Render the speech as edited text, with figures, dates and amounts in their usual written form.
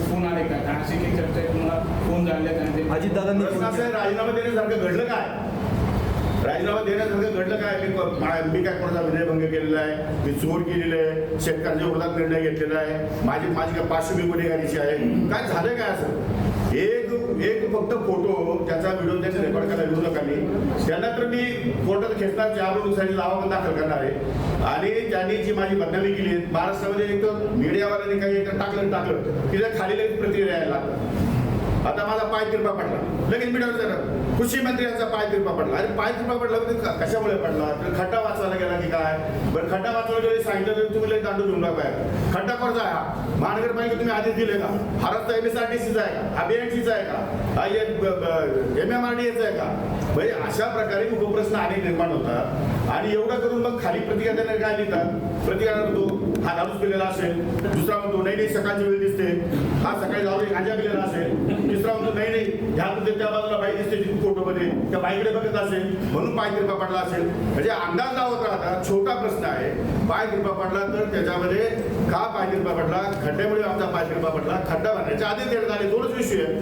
Phone आले का अशी काही चर्चा आहे तुम्हाला फोन झाले का अजितदादांनी राजीनामा देण्यासारखं घडलं काय? राजीनामा देण्यासारखं घडलं काय? मी काय कोणाचा विनयभंग केलेला आहे, मी चोर केलेलं आहे, शेतकऱ्यांच्या विरोधात निर्णय घेतलेला आहे, माझी काय पार्श्वभूमी गुन्हेगारीची आहे, काय झालं काय असं? एक फक्त फोटो त्याचा व्हिडिओ त्याने रेकॉर्ड करायला विरोधकांनी, त्यानंतर मी कोर्टात खेचणार ज्यावरून दुसऱ्याची लावा पण दाखल करणार आहे. आणि त्यांनी जी माझी बदनामी केली आहे महाराष्ट्रामध्ये, एक तर मीडियावाल्यांनी काही टाकलं की त्या खाली लगेच प्रतिक्रिया यायला लागतात. आता माझा पाय तिरपा पडला, लगेच मीडियावर कृषी मंत्री यांचा पाय तिरपा पडला. अरे पाय तिरपा पडला कशामुळे पडला? तर खड्डा वाचवायला गेला की काय? बरं खड्डा वाचवायला गेले सांगितलं तर तुम्ही लगेच दांडू घेऊन टाकाय. खड्डा कोणता आहे हा? महानगरपालिका तुम्ही आदेश दिले का? हा रस्ता MSRTCचा आहे का? अभियानशीचा आहे का? MMRDAचा आहे का? म्हणजे अशा प्रकारे उपप्रश्न अनेक निर्माण होतात. आणि एवढं करून मग खाली प्रतिक्रिया देणारे काय लिहितात? प्रतिक्रिया म्हणतो हा दारूच पिलेला असेल, दुसरा म्हणतो नाही सकाळची वेळ दिसते, हा सकाळी दारू गांजा पिलेला असेल, तिसरा म्हणतो नाही ह्या त्या बाजूला बाई दिसते फोटोमध्ये, त्या बाईकडे बघत असेल म्हणून पाय तिरपा पडला असेल. म्हणजे अंदाज लावत राहता. छोटा प्रश्न आहे, पाय तिरपा पडला तर त्याच्यामध्ये का पाय तिरपा पडला? खड्ड्यामुळे आमचा पाय तिरपा पडला. खड्डा भरण्याच्या आधी देण्यात आले, दोनच विषय आहे.